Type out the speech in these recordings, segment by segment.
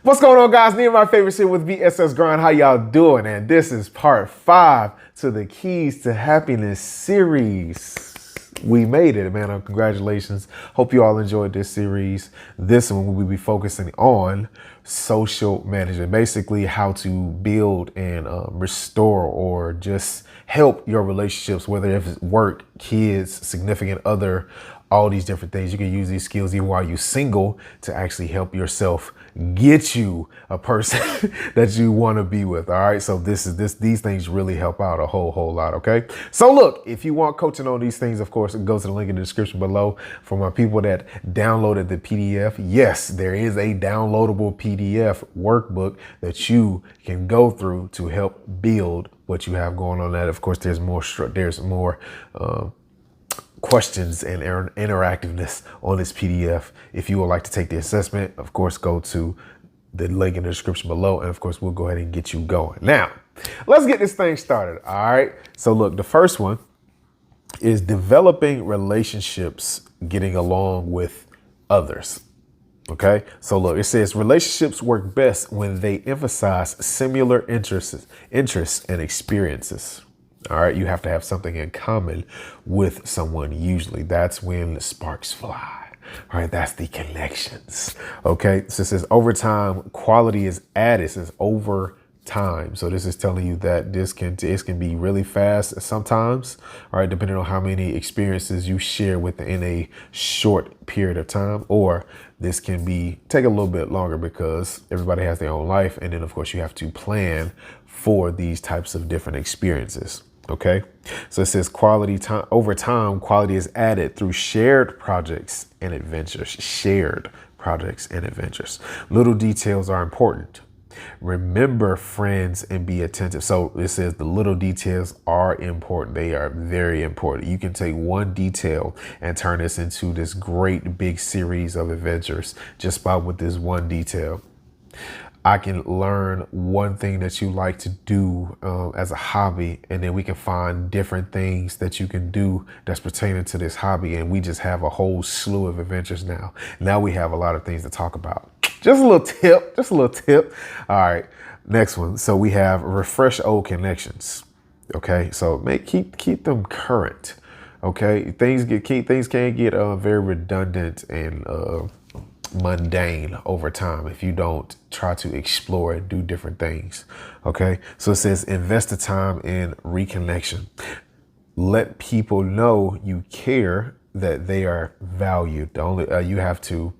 What's going on, guys? Me and my favorites here with VSS Grind. How y'all doing? And this is part 5 to the Keys to Happiness series. We made it, man. Congratulations. Hope you all enjoyed this series. This one we'll be focusing on social management, basically how to build and restore or just help your relationships, whether if it's work, kids, significant other, all these different things. You can use these skills even while you're single to actually help yourself get you a person that you want to be with. All right. So these things really help out a whole lot. OK, so look, if you want coaching on these things, of course, go to the link in the description below. For my people that downloaded the PDF, yes, there is a downloadable PDF workbook that you can go through to help build what you have going on. That, of course, there's more questions and interactiveness on this PDF. If you would like to take the assessment, of course, go to the link in the description below. And of course, we'll go ahead and get you going. Now, let's get this thing started. All right. So look, the first one is developing relationships, getting along with others. Okay. So look, it says relationships work best when they emphasize similar interests and experiences. All right. You have to have something in common with someone. Usually that's when the sparks fly. All right. That's the connections. OK, so it says over time, quality is added. It says over time. So this is telling you that this can be really fast sometimes. All right. Depending on how many experiences you share within a short period of time, or this can take a little bit longer because everybody has their own life. And then, of course, you have to plan for these types of different experiences. OK, so it says over time, quality is added through shared projects and adventures. Little details are important. Remember friends and be attentive. So it says the little details are important. They are very important. You can take one detail and turn this into this great big series of adventures just with this one detail. I can learn one thing that you like to do as a hobby, and then we can find different things that you can do that's pertaining to this hobby. And we just have a whole slew of adventures now. Now we have a lot of things to talk about. Just a little tip. All right, next one. So we have refresh old connections. OK, so keep them current. OK, things can get very redundant and mundane over time if you don't try to explore and do different things. OK, so it says invest the time in reconnection. Let people know you care, that they are valued. You have to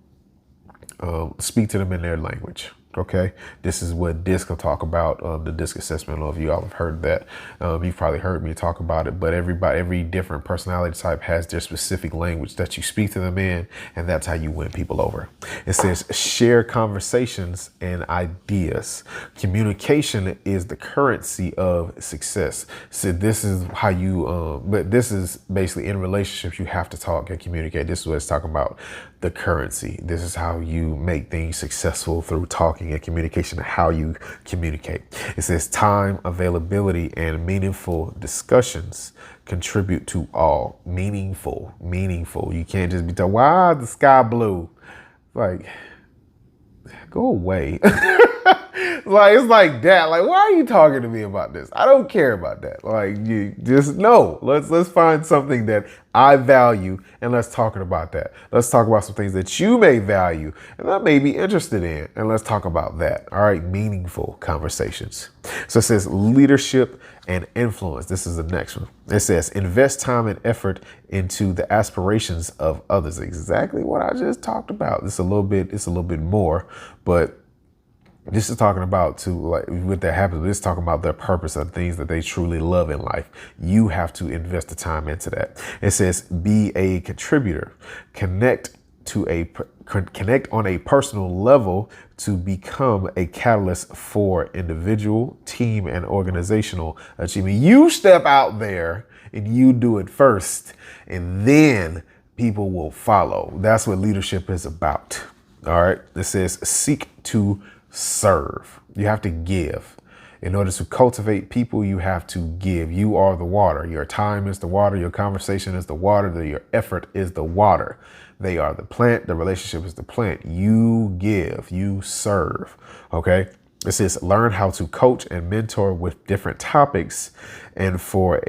speak to them in their language. OK, this is what DISC will talk about, the DISC assessment. I don't know if you all have heard that. You've probably heard me talk about it, but every different personality type has their specific language that you speak to them in, and that's how you win people over. It says share conversations and ideas. Communication is the currency of success. So this is how but this is basically in relationships, you have to talk and communicate. This is what it's talking about. The currency. This is how you make things successful, through talking and communication, how you communicate. It says time, availability, and meaningful discussions contribute to all. Meaningful. You can't just be told, why is the sky blue? Like, go away. Like, it's like that. Like, why are you talking to me about this? I don't care about that. Like, you just no. Let's find something that I value, and let's talk about that. Let's talk about some things that you may value and I may be interested in, and let's talk about that. All right, meaningful conversations. So it says leadership and influence. This is the next one. It says invest time and effort into the aspirations of others. Exactly what I just talked about. It's a little bit more, but this is talking about what that happens. This is talking about their purpose and things that they truly love in life. You have to invest the time into that. It says be a contributor, connect on a personal level to become a catalyst for individual, team, and organizational achievement. You step out there and you do it first, and then people will follow. That's what leadership is about. All right. It says seek to serve. You have to give. In order to cultivate people, you have to give. You are the water. Your time is the water. Your conversation is the water. Your effort is the water. They are the plant. The relationship is the plant. You give, you serve. Okay. It says learn how to coach and mentor with different topics and for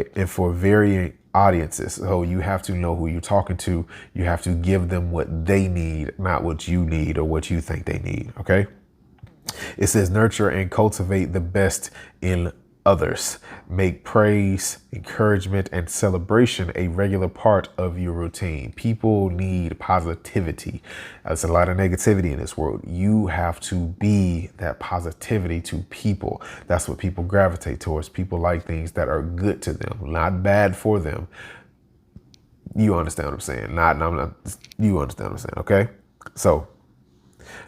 varying audiences. So you have to know who you're talking to. You have to give them what they need, not what you need or what you think they need. Okay. It says nurture and cultivate the best in others. Make praise, encouragement, and celebration a regular part of your routine. People need positivity. There's a lot of negativity in this world. You have to be that positivity to people. That's what people gravitate towards. People like things that are good to them, not bad for them. You understand what I'm saying? You understand what I'm saying, okay? So,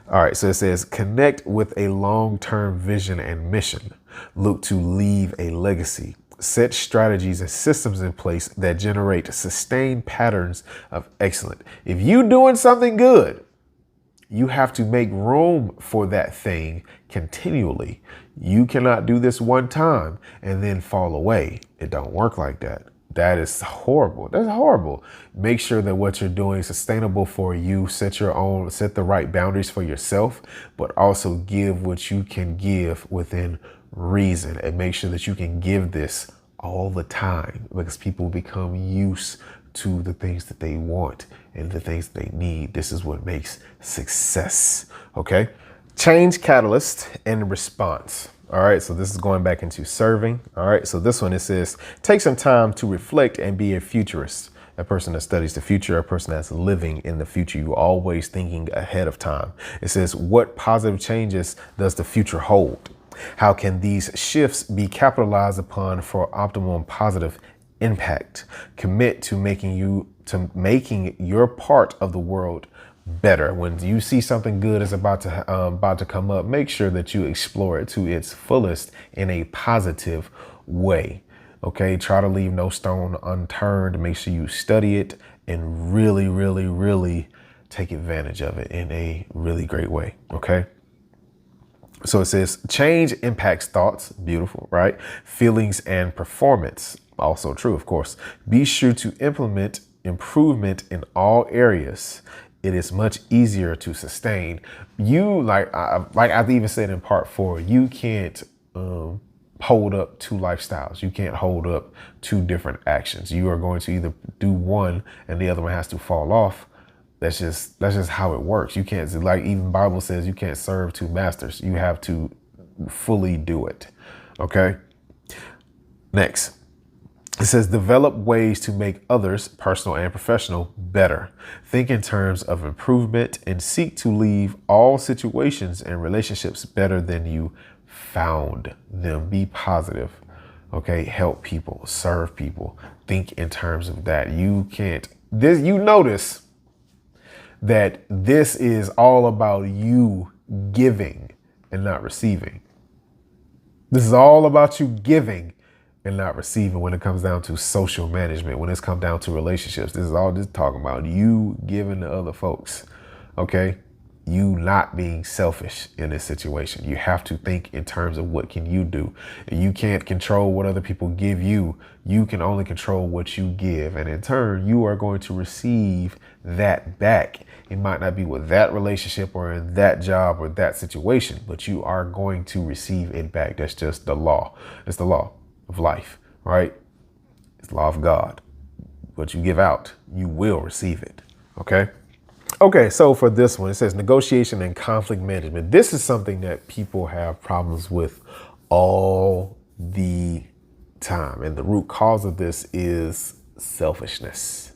all right, so it says connect with a long-term vision and mission. Look to leave a legacy. Set strategies and systems in place that generate sustained patterns of excellence. If you're doing something good, you have to make room for that thing continually. You cannot do this one time and then fall away. It don't work like that. That is horrible. That's horrible. Make sure that what you're doing is sustainable for you. Set the right boundaries for yourself, but also give what you can give within reason, and make sure that you can give this all the time, because people become used to the things that they want and the things that they need. This is what makes success. Okay. Change catalyst and response. All right, so this is going back into serving. All right, so this one, it says, take some time to reflect and be a futurist. A person that studies the future, a person that's living in the future. You're always thinking ahead of time. It says, what positive changes does the future hold? How can these shifts be capitalized upon for optimum positive impact? Commit to making your part of the world better. When you see something good is about to come up, make sure that you explore it to its fullest in a positive way. Okay, try to leave no stone unturned. Make sure you study it and really, really, really take advantage of it in a really great way. Okay. So it says change impacts thoughts. Beautiful, right? Feelings and performance. Also true, of course. Be sure to implement improvement in all areas. It is much easier to sustain. You like I've even said in part 4, you can't hold up 2 lifestyles. You can't hold up 2 different actions. You are going to either do one and the other one has to fall off. That's just how it works. You can't, like even Bible says, you can't serve 2 masters. You have to fully do it. Okay. Next. It says develop ways to make others, personal and professional, better. Think in terms of improvement and seek to leave all situations and relationships better than you found them. Be positive. Okay. Help people, serve people. Think in terms of that. You notice that this is all about you giving and not receiving. This is all about you giving and not receiving when it comes down to social management, when it's come down to relationships. This is all just talking about you giving to other folks. Okay. You not being selfish in this situation. You have to think in terms of what can you do. You can't control what other people give you. You can only control what you give. And in turn, you are going to receive that back. It might not be with that relationship or in that job or that situation, but you are going to receive it back. That's just the law. It's the law of life, right? It's the law of God. What you give out, you will receive it. Okay. Okay. So for this one, it says negotiation and conflict management. This is something that people have problems with all the time. And the root cause of this is selfishness.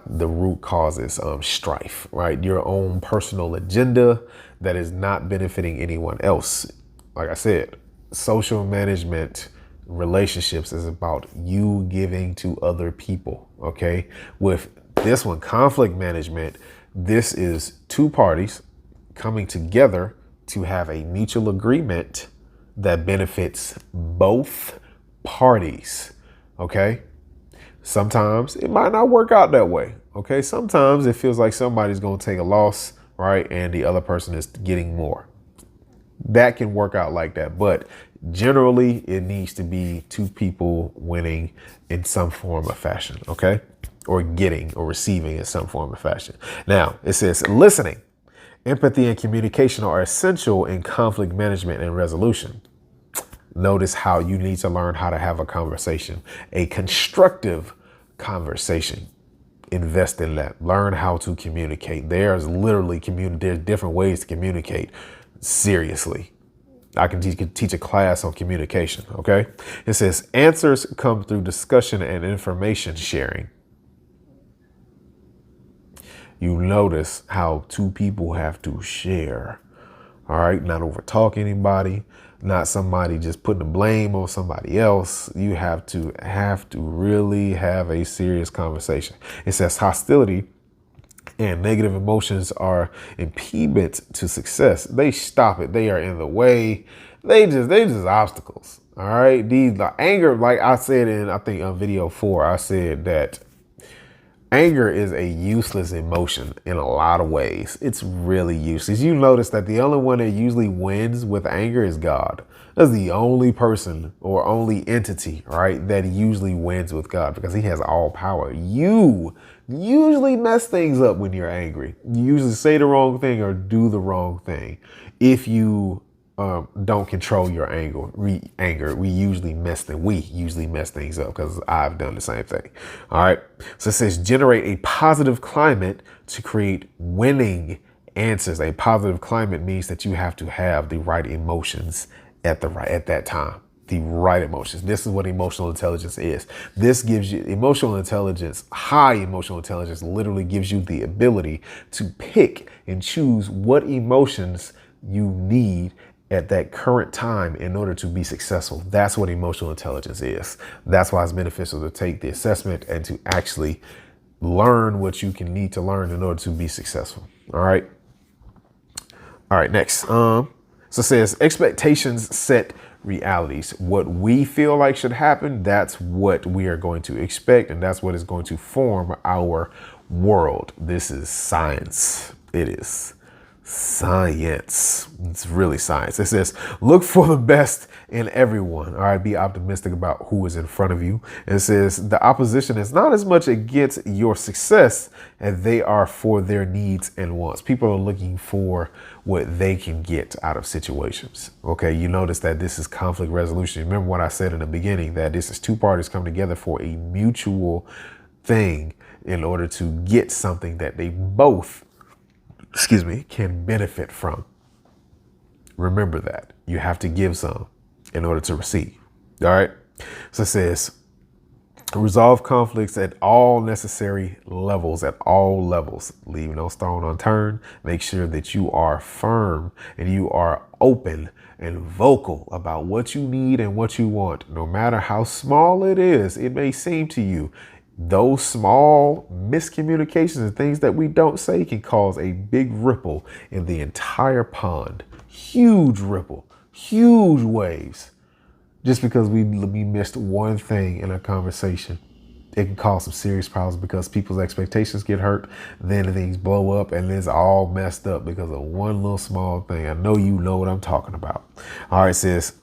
The root cause is strife, right? Your own personal agenda that is not benefiting anyone else. Like I said, social management relationships is about you giving to other people. Okay. With this one, conflict management, this is 2 parties coming together to have a mutual agreement that benefits both parties. Okay. Sometimes it might not work out that way. Okay. Sometimes it feels like somebody's going to take a loss, right? And the other person is getting more. That can work out like that. But generally, it needs to be two people winning in some form of fashion, okay? Or getting or receiving in some form of fashion. Now, it says listening, empathy, and communication are essential in conflict management and resolution. Notice how you need to learn how to have a conversation, a constructive conversation. Invest in that. Learn how to communicate. There's different ways to communicate. Seriously. I can teach a class on communication. Okay. It says answers come through discussion and information sharing. You notice how two people have to share. All right. Not over talk anybody, not somebody just putting the blame on somebody else. You have to really have a serious conversation. It says hostility and negative emotions are impediments to success. They stop it. They are in the way. They just obstacles. All right. The anger, like I said in, I think on video 4, I said that anger is a useless emotion in a lot of ways. It's really useless. You notice that the only one that usually wins with anger is God. That's the only person or only entity, right, that usually wins with God because he has all power. You usually mess things up when you're angry. You usually say the wrong thing or do the wrong thing. If you don't control your anger, we usually mess things up because I've done the same thing. All right. So it says generate a positive climate to create winning answers. A positive climate means that you have to have the right emotions at that time. The right emotions. This is what emotional intelligence is. This gives you emotional intelligence. High emotional intelligence literally gives you the ability to pick and choose what emotions you need at that current time in order to be successful. That's what emotional intelligence is. That's why it's beneficial to take the assessment and to actually learn what you need to learn in order to be successful. All right. All right. Next. So it says expectations set realities. What we feel like should happen, that's what we are going to expect. And that's what is going to form our world. This is science. It is science. It's really science. It says, look for the best in everyone. All right. Be optimistic about who is in front of you. It says the opposition is not as much against your success as they are for their needs and wants. People are looking for what they can get out of situations. Okay. You notice that this is conflict resolution. Remember what I said in the beginning, that this is two parties come together for a mutual thing in order to get something that they both can benefit from. Remember that you have to give some in order to receive. All right. So it says resolve conflicts at all necessary levels, leave no stone unturned. Make sure that you are firm and you are open and vocal about what you need and what you want, no matter how small it is. It may seem to you. Those small miscommunications and things that we don't say can cause a big ripple in the entire pond. Huge ripple, huge waves. Just because we missed one thing in a conversation, it can cause some serious problems because people's expectations get hurt. Then things blow up and it's all messed up because of one little small thing. I know you know what I'm talking about. All right, it says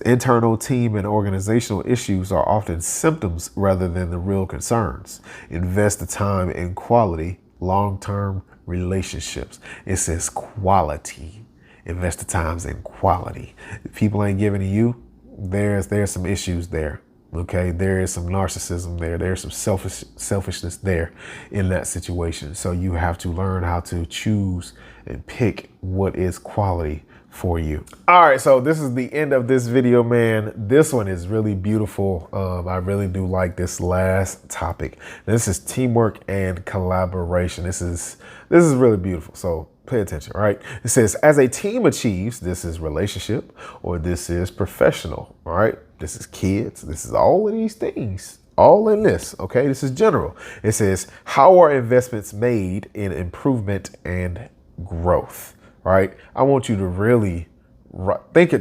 internal team and organizational issues are often symptoms rather than the real concerns. Invest the time in quality, long-term relationships. It says quality. Invest the times in quality. If people ain't giving to you, there's some issues there. Okay, there is some narcissism there. There's some selfishness there in that situation. So you have to learn how to choose and pick what is quality for you. All right, so this is the end of this video, man. This one is really beautiful. I really do like this last topic. This is teamwork and collaboration. This is really beautiful. So pay attention, all right? It says, as a team achieves, this is relationship or this is professional, all right? This is kids. This is all of these things. All in this, okay? This is general. It says, how are investments made in improvement and growth? Right? I want you to really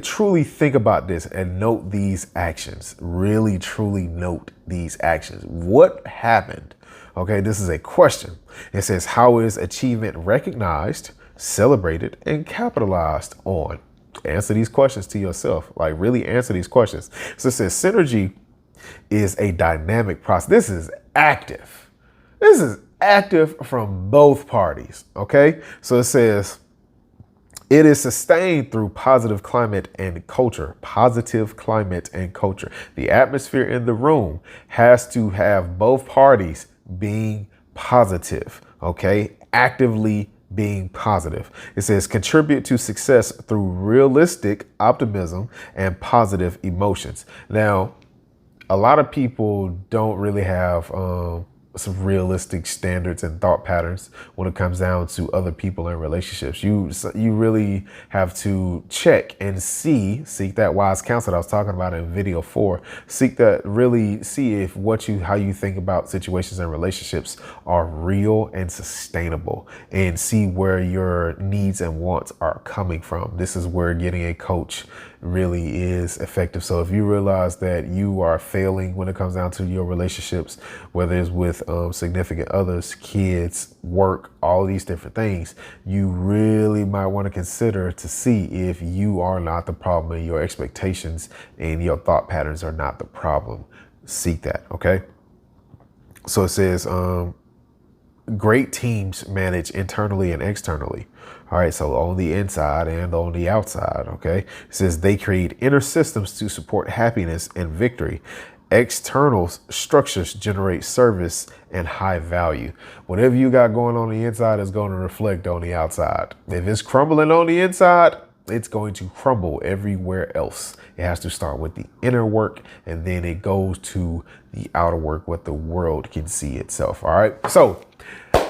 truly think about this and note these actions. Really, truly note these actions. What happened? Okay, this is a question. It says, how is achievement recognized? celebrated, and capitalized on? Answer these questions to yourself. Like, really answer these questions. So it says synergy is a dynamic process. This is active. This is active from both parties. Okay. So it says it is sustained through positive climate and culture. Positive climate and culture. The atmosphere in the room has to have both parties being positive. Okay. Actively being positive. It says contribute to success through realistic optimism and positive emotions. Now, a lot of people don't really have some realistic standards and thought patterns when it comes down to other people and relationships. You really have to check and seek that wise counsel that I was talking about in video 4. Seek that, really see if how you think about situations and relationships are real and sustainable, and see where your needs and wants are coming from. This is where getting a coach really is effective. So if you realize that you are failing when it comes down to your relationships, whether it's with significant others, kids, work, all these different things, you really might want to consider to see if you are not the problem and your expectations and your thought patterns are not the problem. Seek that. Okay. So it says, great teams manage internally and externally. All right, so on the inside and on the outside, okay? It says they create inner systems to support happiness and victory. External structures generate service and high value. Whatever you got going on the inside is going to reflect on the outside. If it's crumbling on the inside, it's going to crumble everywhere else. It has to start with the inner work, and then it goes to the outer work, what the world can see itself. All right. So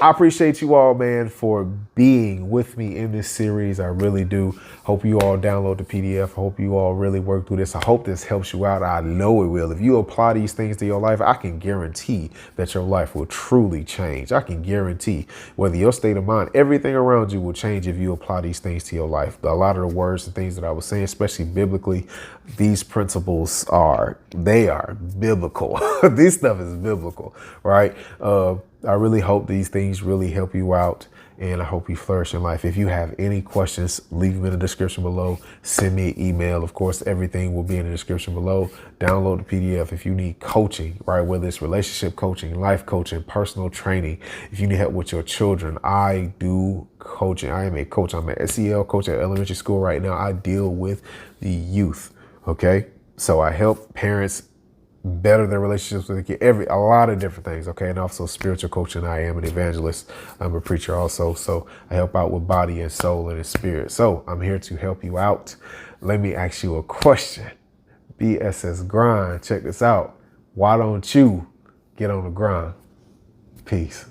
I appreciate you all, man, for being with me in this series. I really do. Hope you all download the PDF. Hope you all really work through this. I hope this helps you out. I know it will. If you apply these things to your life, I can guarantee that your life will truly change. I can guarantee whether your state of mind, everything around you will change if you apply these things to your life. A lot of the words and things that I was saying, especially biblically, these principles are biblical. This stuff is biblical, right? I really hope these things really help you out, and I hope you flourish in life. If you have any questions, leave them in the description below. Send me an email. Of course, everything will be in the description below. Download the PDF. If you need coaching, right, whether it's relationship coaching, life coaching, personal training, if you need help with your children, I do coaching. I am a coach. I'm an SEL coach at elementary school right now. I deal with the youth, okay? So I help parents better their relationships with the kid, a lot of different things. Okay. And also spiritual coaching. I am an evangelist. I'm a preacher also. So I help out with body and soul and in spirit. So I'm here to help you out. Let me ask you a question. BSS grind. Check this out. Why don't you get on the grind? Peace.